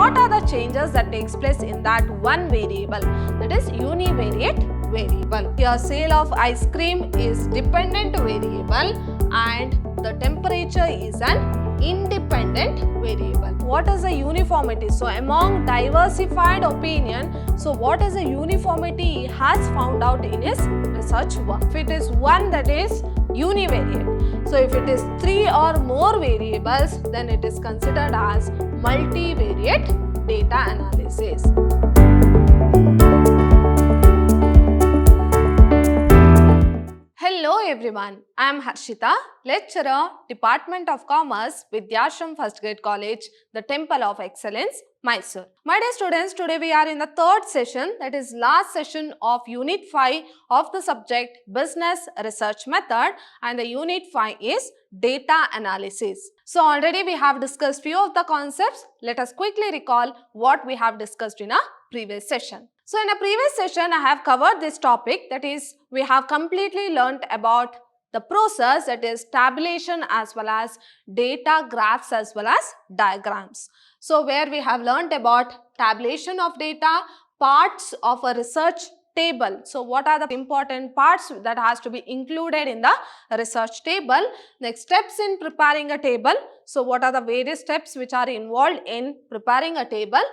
what are the changes that takes place in that one variable, that is univariate variable. Here sale of ice cream is dependent variable and the temperature is an independent variable. What is the uniformity? So among diversified opinion, so what is the uniformity he has found out in his research work? If it is one, that is univariate. So if it is 3 or more variables, then it is considered as multivariate data analysis. Hello everyone, I am Harshita, lecturer, Department of Commerce, Vidhyaashram First Grade College, the Temple of Excellence, Mysuru. My dear students, today we are in the third session, that is last session of Unit 5 of the subject Business Research Method, and the Unit 5 is Data Analysis. So already we have discussed few of the concepts. Let us quickly recall what we have discussed in a previous session. So in a previous session, I have covered this topic, that is we have completely learnt about the process, that is tabulation as well as data graphs as well as diagrams. So where we have learnt about tabulation of data, parts of a research table. So what are the important parts that has to be included in the research table? Next, steps in preparing a table. So what are the various steps which are involved in preparing a table?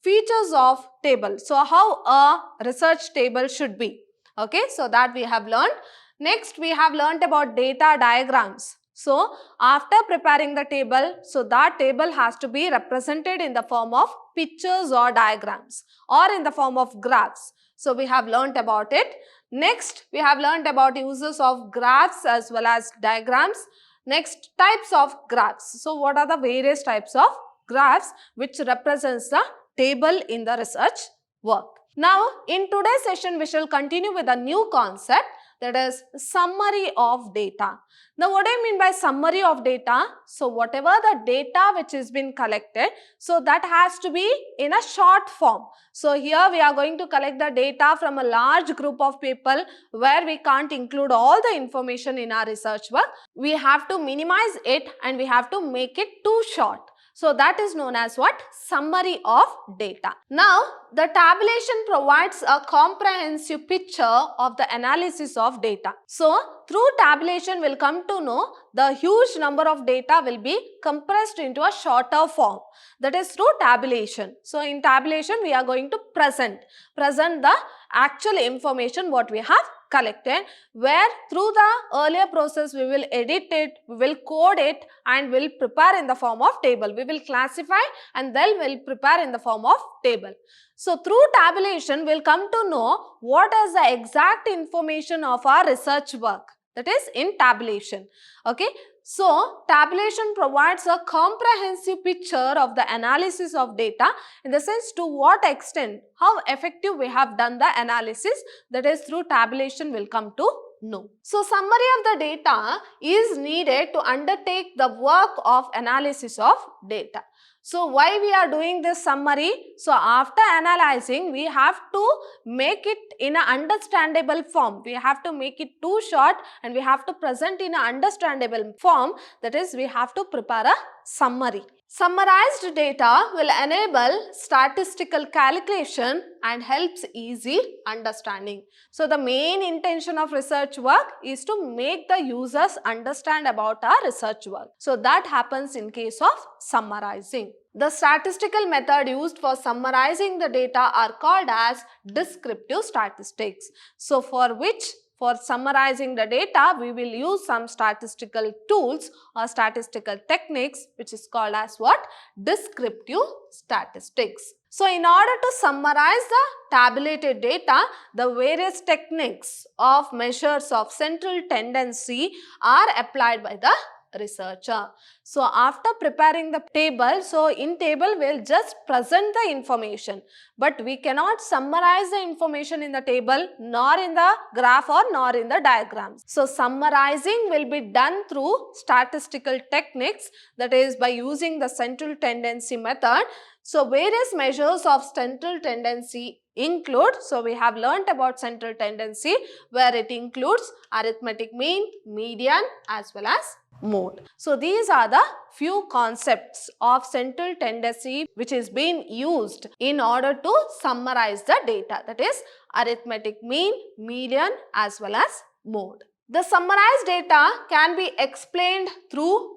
Features of table. So how a research table should be. Okay, so that we have learned. Next, we have learnt about data diagrams. So after preparing the table, so that table has to be represented in the form of pictures or diagrams or in the form of graphs. So we have learnt about it. Next, we have learnt about uses of graphs as well as diagrams. Next, types of graphs. So what are the various types of graphs which represents the table in the research work. Now, in today's session, we shall continue with a new concept, that is summary of data. Now, what do I mean by summary of data? So, whatever the data which has been collected, so that has to be in a short form. So, here we are going to collect the data from a large group of people where we can't include all the information in our research work. We have to minimize it and we have to make it too short. So that is known as what? Summary of data. Now, the tabulation provides a comprehensive picture of the analysis of data. So, through tabulation we'll come to know the huge number of data will be compressed into a shorter form. That is through tabulation. So, in tabulation we are going to present the actual information what we have collected, where through the earlier process we will edit it, we will code it and will prepare in the form of table. We will classify and then will prepare in the form of table. So through tabulation we will come to know what is the exact information of our research work, that is in tabulation. Okay. So, tabulation provides a comprehensive picture of the analysis of data, in the sense to what extent, how effective we have done the analysis, that is through tabulation will come to know. So, summary of the data is needed to undertake the work of analysis of data. So, why we are doing this summary? So, after analyzing, we have to make it in an understandable form. We have to make it too short and we have to present in an understandable form. That is, we have to prepare a summary. Summarized data will enable statistical calculation and helps easy understanding. So, the main intention of research work is to make the users understand about our research work. So, that happens in case of summarizing. The statistical method used for summarizing the data are called as descriptive statistics. So, for summarizing the data, we will use some statistical tools or statistical techniques, which is called as what? Descriptive statistics. So, in order to summarize the tabulated data, the various techniques of measures of central tendency are applied by the researcher. So, after preparing the table, so in table we will just present the information, but we cannot summarize the information in the table, nor in the graph or nor in the diagrams. So, summarizing will be done through statistical techniques, that is by using the central tendency method. So, various measures of central tendency include, so we have learnt about central tendency where it includes arithmetic mean, median as well as mode. So these are the few concepts of central tendency which is being used in order to summarize the data, that is arithmetic mean, median as well as mode. The summarized data can be explained through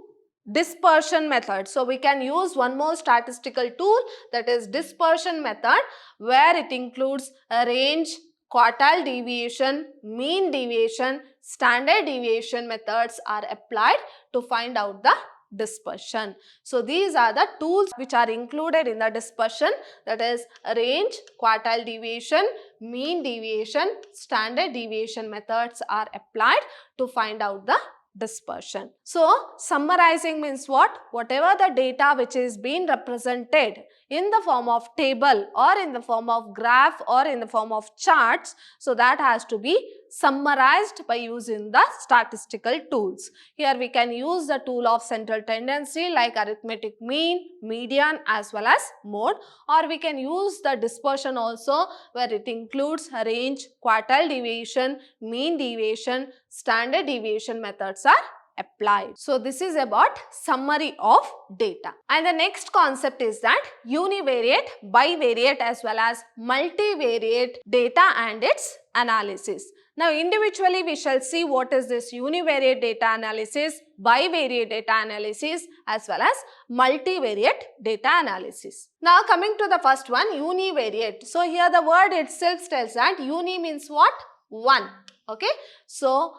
dispersion method. So we can use one more statistical tool, that is dispersion method, where it includes a range, quartile deviation, mean deviation, standard deviation methods are applied to find out the dispersion. So these are the tools which are included in the dispersion, that is range, quartile deviation, mean deviation, standard deviation methods are applied to find out the dispersion. So summarizing means what? Whatever the data which is being represented in the form of table or in the form of graph or in the form of charts, so that has to be summarized by using the statistical tools. Here we can use the tool of central tendency like arithmetic mean, median as well as mode, or we can use the dispersion also where it includes range, quartile deviation, mean deviation, standard deviation methods are applied. So this is about summary of data. And the next concept is that univariate, bivariate as well as multivariate data and its analysis. Now individually we shall see what is this univariate data analysis, bivariate data analysis as well as multivariate data analysis. Now coming to the first one, univariate. So here the word itself tells that uni means what? One. Okay. So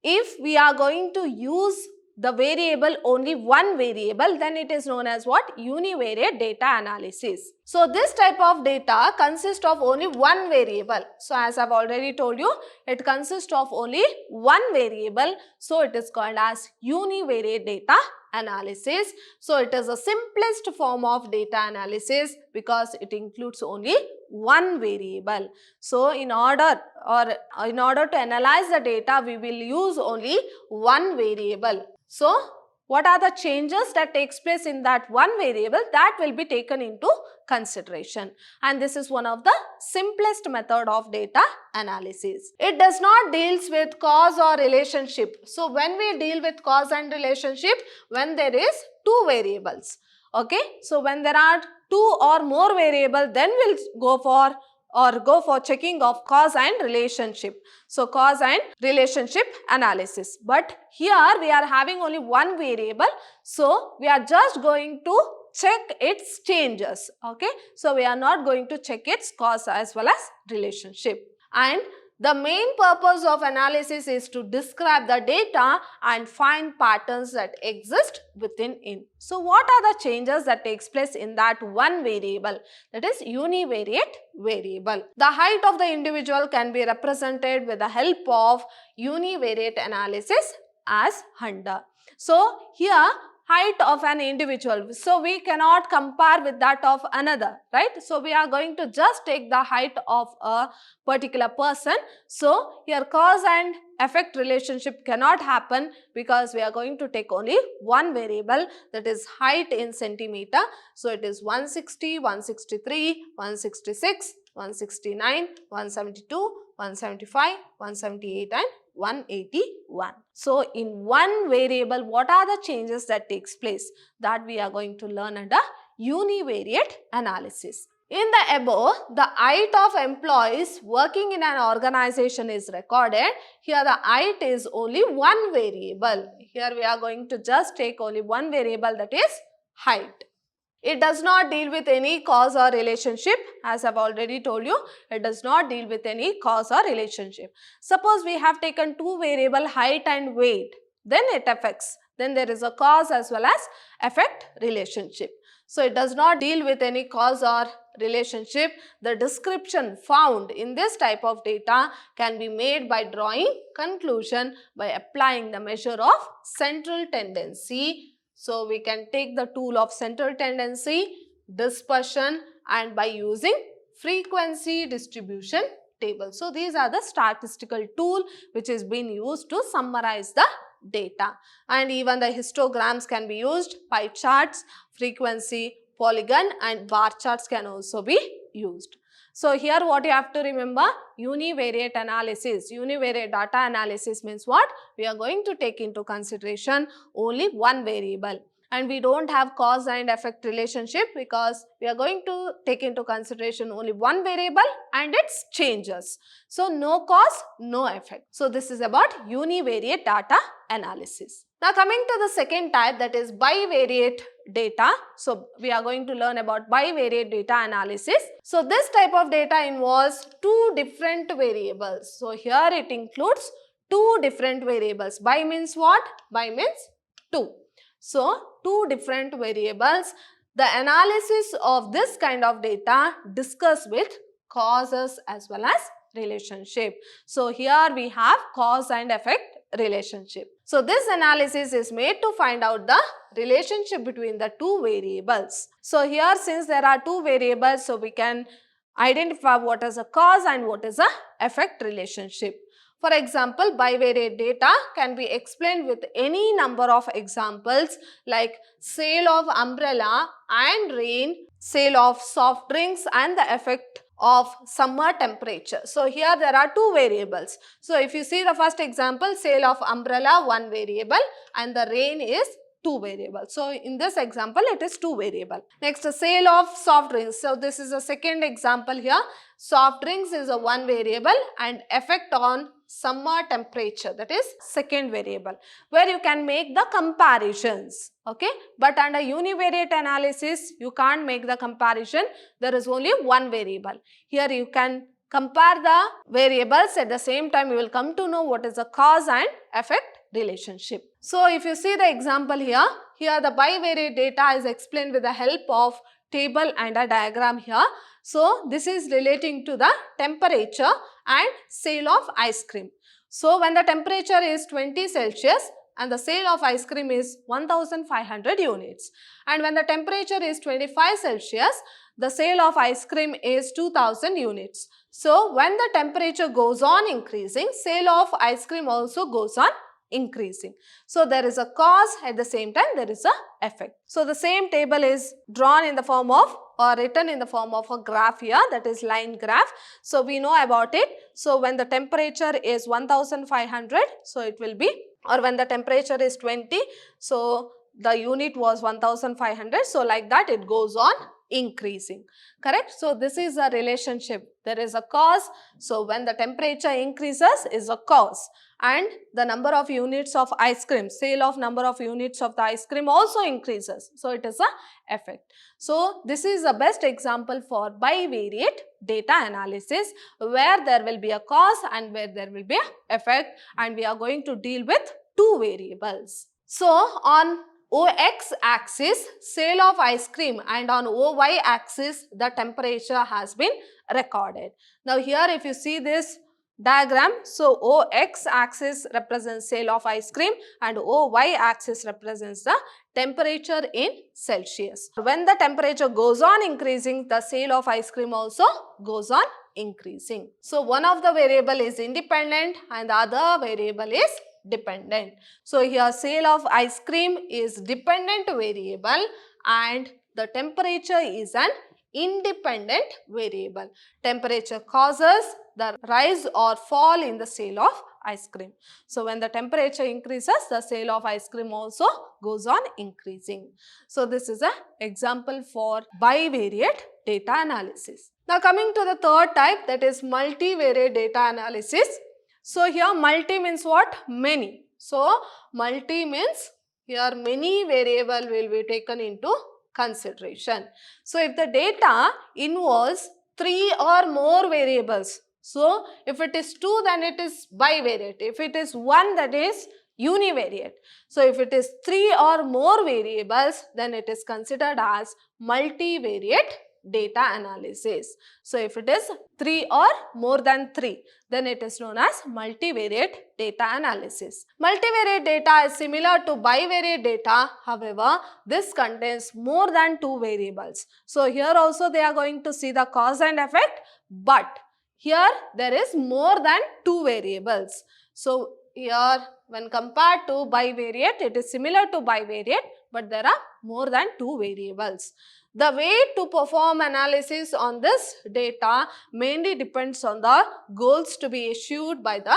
if we are going to use the variable only one variable, then it is known as what? Univariate data analysis. So this type of data consists of only one variable. So as I have already told you, it consists of only one variable. So it is called as univariate data analysis. So it is the simplest form of data analysis because it includes only one variable. So in order to analyze the data, we will use only one variable. So what are the changes that takes place in that one variable? That will be taken into consideration, and this is one of the simplest method of data analysis. It does not deals with cause or relationship. So when we deal with cause and relationship, when there is two variables, okay, so when there are two or more variables, then we'll go for checking of cause and relationship. So cause and relationship analysis. But here we are having only one variable. So we are just going to check its changes. Okay. So we are not going to check its cause as well as relationship. And the main purpose of analysis is to describe the data and find patterns that exist within it. So what are the changes that takes place in that one variable, that is univariate variable? The height of the individual can be represented with the help of univariate analysis as under. So here height of an individual, so we cannot compare with that of another, right? So we are going to just take the height of a particular person. So here cause and effect relationship cannot happen because we are going to take only one variable, that is height in centimeter. So it is 160, 163, 166, 169, 172, 175, 178 and 181. So in one variable, what are the changes that takes place? That we are going to learn under univariate analysis. In the above, the height of employees working in an organization is recorded. Here the height is only one variable. Here we are going to just take only one variable, that is height. It does not deal with any cause or relationship. As I have already told you, it does not deal with any cause or relationship. Suppose we have taken two variable, height and weight, then it affects. Then there is a cause as well as effect relationship. So it does not deal with any cause or relationship. The description found in this type of data can be made by drawing conclusion by applying the measure of central tendency. So we can take the tool of central tendency, dispersion, and by using frequency distribution table. So these are the statistical tool which is being used to summarize the data. And even the histograms can be used, pie charts, frequency, polygon and bar charts can also be used. So here what you have to remember, univariate analysis. Univariate data analysis means what? We are going to take into consideration only one variable. And we don't have cause and effect relationship because we are going to take into consideration only one variable and its changes. So no cause, no effect. So this is about univariate data analysis. Now coming to the second type, that is bivariate data. So we are going to learn about bivariate data analysis. So this type of data involves two different variables. So here it includes two different variables. Bi means what? Bi means two. So two different variables. The analysis of this kind of data discuss with causes as well as relationship. So here we have cause and effect relationship. So this analysis is made to find out the relationship between the two variables. So here since there are two variables, so we can identify what is a cause and what is a effect relationship. For example, bivariate data can be explained with any number of examples like sale of umbrella and rain, sale of soft drinks and the effect of summer temperature. So here there are two variables. So if you see the first example, sale of umbrella, one variable, and the rain is two variables. So in this example it is two variable. Next, sale of soft drinks. So this is a second example here. Soft drinks is a one variable and effect on summer temperature, that is second variable, where you can make the comparisons. Okay, but under univariate analysis you can't make the comparison. There is only one variable. Here you can compare the variables, at the same time you will come to know what is the cause and effect relationship. So if you see the example here, the bivariate data is explained with the help of table and a diagram here. So this is relating to the temperature and sale of ice cream. So when the temperature is 20 Celsius and the sale of ice cream is 1500 units, and when the temperature is 25 Celsius, the sale of ice cream is 2000 units. So when the temperature goes on increasing, sale of ice cream also goes on increasing. So there is a cause, at the same time there is a effect. So the same table is drawn in the form of or written in the form of a graph here, that is line graph. So we know about it. So when the temperature is 1500, so it will be, or when the temperature is 20, so the unit was 1500, so like that it goes on increasing, correct? So this is a relationship. There is a cause. So when the temperature increases is a cause, and the number of units of ice cream, sale of number of units of the ice cream also increases. So it is a effect. So this is the best example for bivariate data analysis, where there will be a cause and where there will be an effect, and we are going to deal with two variables. So on OX axis sale of ice cream and on OY axis the temperature has been recorded. Now here if you see this diagram, so OX axis represents sale of ice cream and OY axis represents the temperature in Celsius. When the temperature goes on increasing, the sale of ice cream also goes on increasing. So one of the variable is independent and the other variable is dependent. So here sale of ice cream is dependent variable and the temperature is an independent variable. Temperature causes the rise or fall in the sale of ice cream. So when the temperature increases, the sale of ice cream also goes on increasing. So this is an example for bivariate data analysis. Now coming to the third type, that is multivariate data analysis. So here multi means what? Many. So multi means here many variable will be taken into consideration. So if the data involves 3 or more variables, so if it is 2 then it is bivariate, if it is 1 that is univariate. So if it is 3 or more variables then it is considered as multivariate data analysis. So if it is 3 or more than 3 then it is known as multivariate data analysis. Multivariate data is similar to bivariate data, however this contains more than 2 variables. So here also they are going to see the cause and effect, but here there is more than 2 variables. So here when compared to bivariate, it is similar to bivariate, but there are more than 2 variables. The way to perform analysis on this data mainly depends on the goals to be issued by the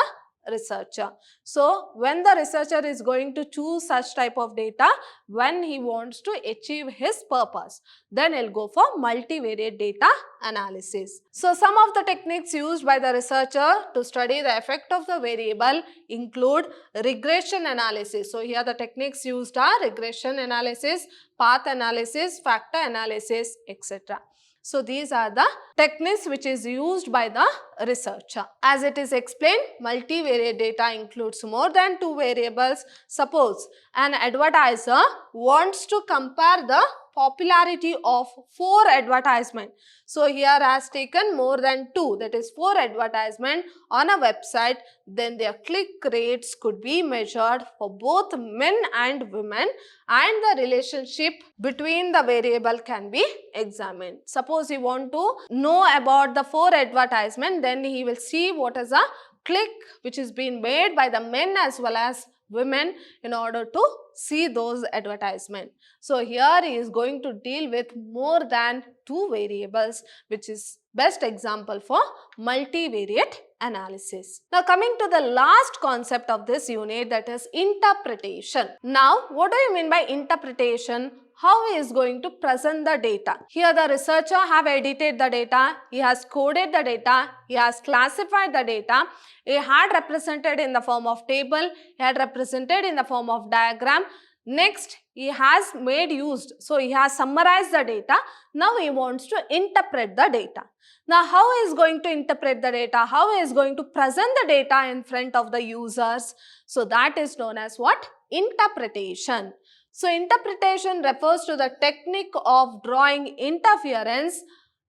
researcher. So, when the researcher is going to choose such type of data, when he wants to achieve his purpose, then he'll go for multivariate data analysis. So, some of the techniques used by the researcher to study the effect of the variable include regression analysis. So, here the techniques used are regression analysis, path analysis, factor analysis, etc. So, these are the techniques which is used by the researcher. As it is explained, multivariate data includes more than 2 variables. Suppose an advertiser wants to compare the popularity of 4 advertisements. So, here has taken more than 2, that is 4 advertisements on a website, then their click rates could be measured for both men and women, and the relationship between the variable can be examined. Suppose you want to know about the 4 advertisements, then he will see what is a click which is being made by the men as well as women in order to see those advertisements. So, here he is going to deal with more than 2 variables, which is best example for multivariate analysis. Now, coming to the last concept of this unit, that is interpretation. Now, what do you mean by interpretation? How he is going to present the data? Here the researcher have edited the data, he has coded the data, he has classified the data, he had represented in the form of table, he had represented in the form of diagram. Next, he has made used, so he has summarized the data. Now he wants to interpret the data. Now, how he is going to interpret the data? How he is going to present the data in front of the users? So, that is known as what? Interpretation. So, interpretation refers to the technique of drawing interference,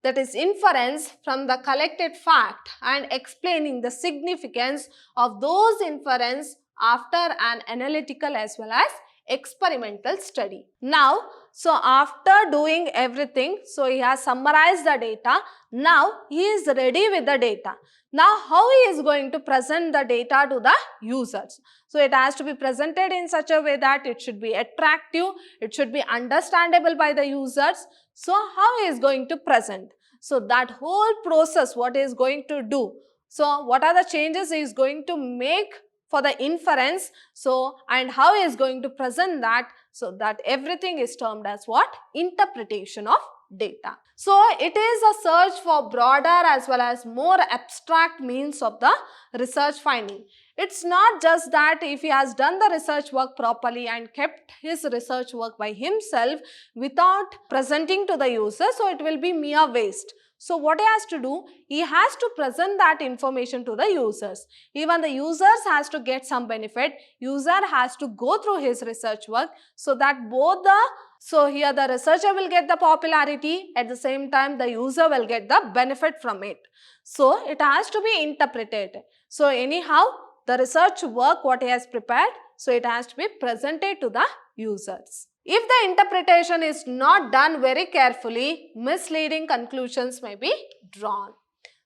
that is inference, from the collected fact and explaining the significance of those inference after an analytical as well as experimental study. Now, so after doing everything, so he has summarized the data. Now, he is ready with the data. Now, how he is going to present the data to the users? So, it has to be presented in such a way that it should be attractive, it should be understandable by the users. So, how he is going to present? So, that whole process, what he is going to do? So, what are the changes he is going to make for the inference? So, and how he is going to present that? So, that everything is termed as what? Interpretation of data. So, it is a search for broader as well as more abstract means of the research finding. It's not just that if he has done the research work properly and kept his research work by himself without presenting to the user, so it will be mere waste. So, what he has to do? He has to present that information to the users. Even the users has to get some benefit. User has to go through his research work, so that both the, so here the researcher will get the popularity, at the same time the user will get the benefit from it. So, it has to be interpreted. So, anyhow, the research work what he has prepared, so it has to be presented to the users. If the interpretation is not done very carefully, misleading conclusions may be drawn.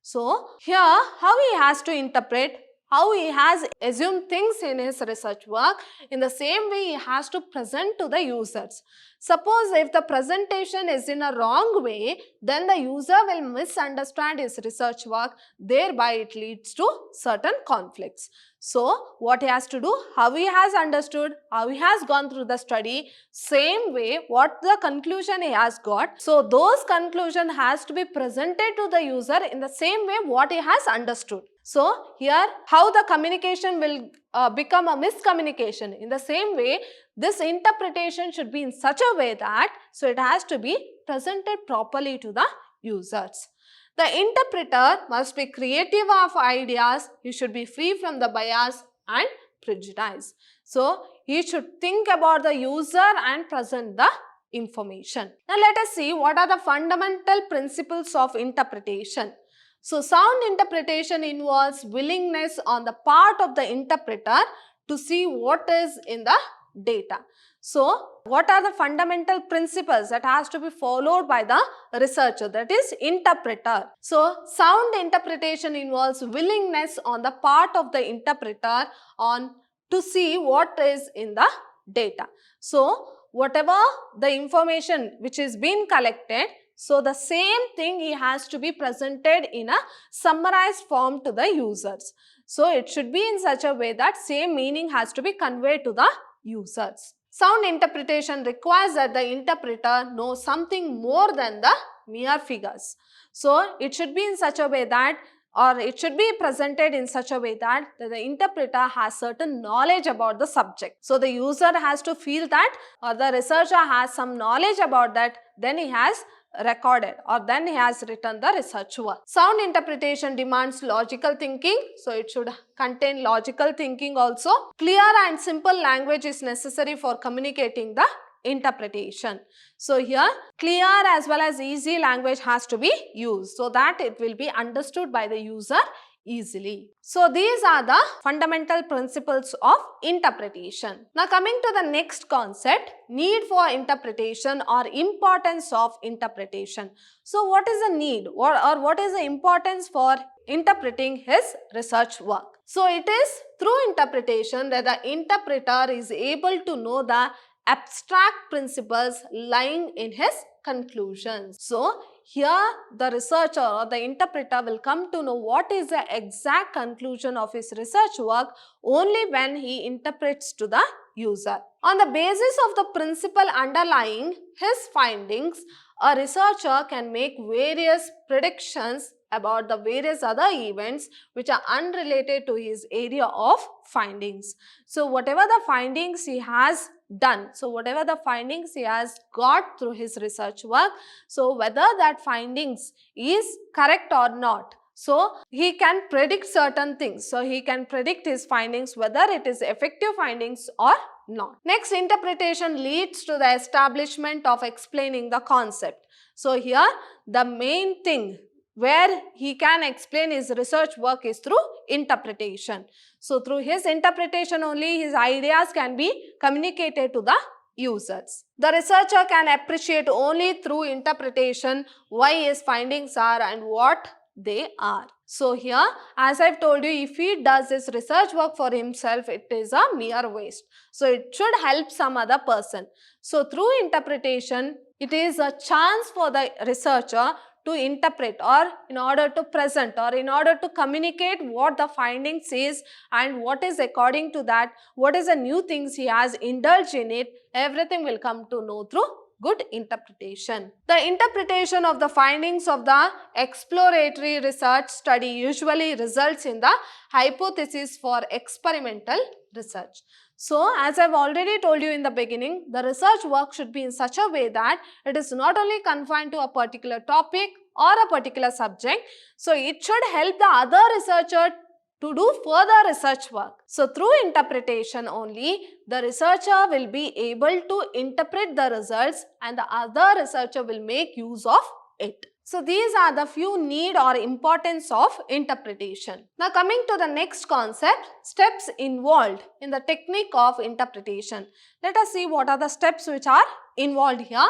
So, here how he has to interpret, how he has assumed things in his research work, in the same way he has to present to the users. Suppose if the presentation is in a wrong way, then the user will misunderstand his research work, thereby it leads to certain conflicts. So, what he has to do, how he has understood, how he has gone through the study, same way what the conclusion he has got. So, those conclusion has to be presented to the user in the same way what he has understood. So, here how the communication will become a miscommunication. In the same way, this interpretation should be in such a way that, so it has to be presented properly to the users. The interpreter must be creative of ideas, he should be free from the bias and prejudice. So, he should think about the user and present the information. Now, let us see what are the fundamental principles of interpretation. So, sound interpretation involves willingness on the part of the interpreter to see what is in the data. So, what are the fundamental principles that has to be followed by the researcher, that is interpreter? So, sound interpretation involves willingness on the part of the interpreter on to see what is in the data. So, whatever the information which is being collected, so the same thing he has to be presented in a summarized form to the users. So it should be in such a way that same meaning has to be conveyed to the users. Sound interpretation requires that the interpreter knows something more than the mere figures. So it should be in such a way that, or it should be presented in such a way that the interpreter has certain knowledge about the subject. So the user has to feel that, or the researcher has some knowledge about that, then he has recorded or then he has written the research work. Sound interpretation demands logical thinking, so it should contain logical thinking also. Clear and simple language is necessary for communicating the interpretation. So here clear as well as easy language has to be used so that it will be understood by the user easily. So these are the fundamental principles of interpretation. Now coming to the next concept, need for interpretation or importance of interpretation. So what is the need or what is the importance for interpreting his research work? So it is through interpretation that the interpreter is able to know the abstract principles lying in his conclusions. So here the researcher or the interpreter will come to know what is the exact conclusion of his research work only when he interprets to the user. On the basis of the principle underlying his findings, a researcher can make various predictions about the various other events which are unrelated to his area of findings. So whatever the findings he has done, so whatever the findings he has got through his research work, so whether that findings is correct or not, so he can predict certain things. So he can predict his findings whether it is effective findings or not. Next, interpretation leads to the establishment of explaining the concept. So here the main thing where he can explain his research work is through interpretation. So through his interpretation only his ideas can be communicated to the users. The researcher can appreciate only through interpretation why his findings are and what they are. So here, as I've told you, if he does this research work for himself, it is a mere waste. So it should help some other person. So through interpretation, it is a chance for the researcher to interpret or in order to present or in order to communicate what the findings is and what is according to that, what is the new things he has indulged in it, everything will come to know through good interpretation. The interpretation of the findings of the exploratory research study usually results in the hypothesis for experimental research. So, as I have already told you in the beginning, the research work should be in such a way that it is not only confined to a particular topic or a particular subject. So, it should help the other researcher to do further research work. So, through interpretation only, the researcher will be able to interpret the results and the other researcher will make use of it. So, these are the few need or importance of interpretation. Now, coming to the next concept, steps involved in the technique of interpretation. Let us see what are the steps which are involved here.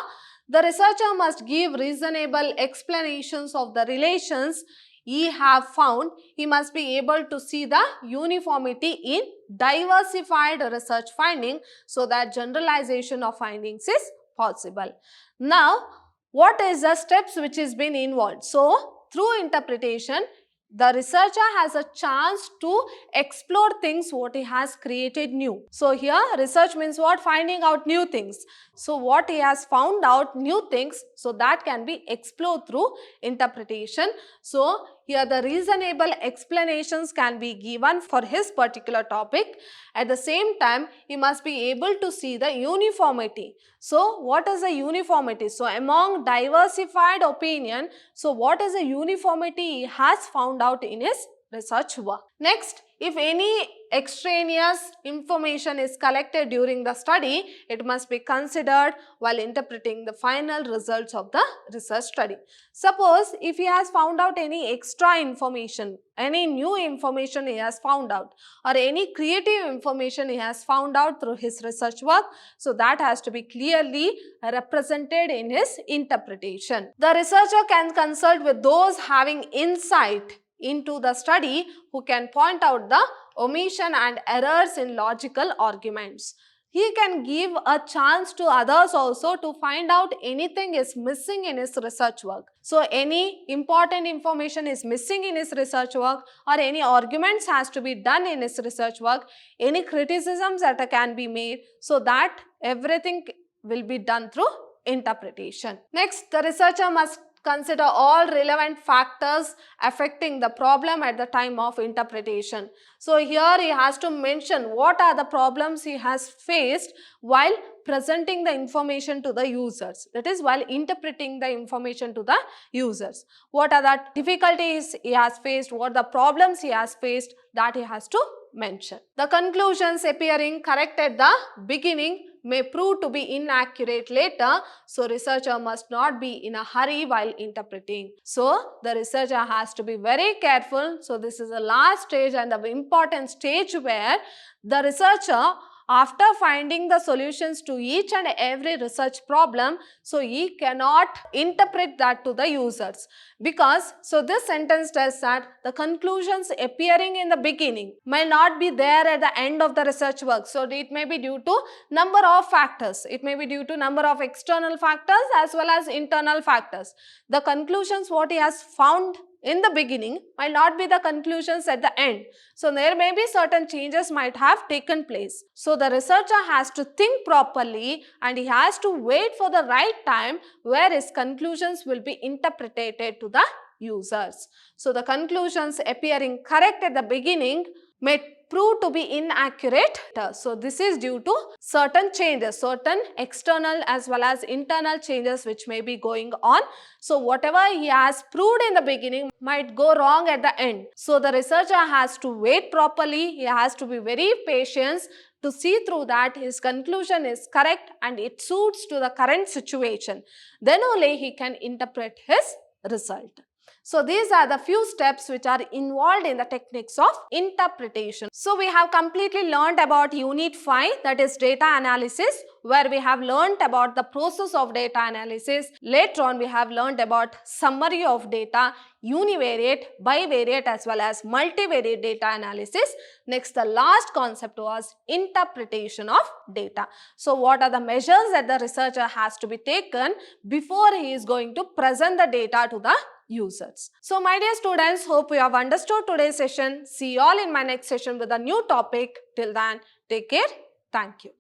The researcher must give reasonable explanations of the relations he have found. He must be able to see the uniformity in diversified research finding so that generalization of findings is possible. Now, what is the steps which is been involved? So, through interpretation, the researcher has a chance to explore things what he has created new. So, here research means what? Finding out new things. So, what he has found out new things, so that can be explored through interpretation. So, here the reasonable explanations can be given for his particular topic. At the same time, he must be able to see the uniformity. So, what is the uniformity? So, among diversified opinion, so what is the uniformity he has found out in his research work? Next, if any extraneous information is collected during the study, it must be considered while interpreting the final results of the research study. Suppose if he has found out any extra information, any new information he has found out, or any creative information he has found out through his research work, so that has to be clearly represented in his interpretation. The researcher can consult with those having insight into the study who can point out the omission and errors in logical arguments. he can give a chance to others also to find out anything is missing in his research work. So any important information is missing in his research work, or any arguments has to be done in his research work, any criticisms that can be made, so that everything will be done through interpretation. Next, the researcher must consider all relevant factors affecting the problem at the time of interpretation. So here he has to mention what are the problems he has faced while presenting the information to the users. That is, while interpreting the information to the users. What are the difficulties he has faced, what are the problems he has faced, that he has to mention. The conclusions appearing correct at the beginning may prove to be inaccurate later, so researcher must not be in a hurry while interpreting. So the researcher has to be very careful. So this is the last stage and the important stage where the researcher, after finding the solutions to each and every research problem, so he cannot interpret that to the users, because so this sentence says that the conclusions appearing in the beginning may not be there at the end of the research work. So it may be due to number of factors. It may be due to number of external factors as well as internal factors. The conclusions what he has found in the beginning might not be the conclusions at the end. So there may be certain changes might have taken place. So the researcher has to think properly and he has to wait for the right time where his conclusions will be interpreted to the users. So the conclusions appearing correct at the beginning may prove to be inaccurate. So this is due to certain changes, certain external as well as internal changes which may be going on. So whatever he has proved in the beginning might go wrong at the end. So the researcher has to wait properly. He has to be very patient to see through that his conclusion is correct and it suits to the current situation. Then only he can interpret his result. So these are the few steps which are involved in the techniques of interpretation. So we have completely learned about Unit 5, that is data analysis, where we have learned about the process of data analysis. Later on we have learned about summary of data, univariate, bivariate as well as multivariate data analysis. Next, the last concept was interpretation of data. So what are the measures that the researcher has to be taken before he is going to present the data to the users. So my dear students, hope you have understood today's session. See you all in my next session with a new topic. Till then, take care. Thank you.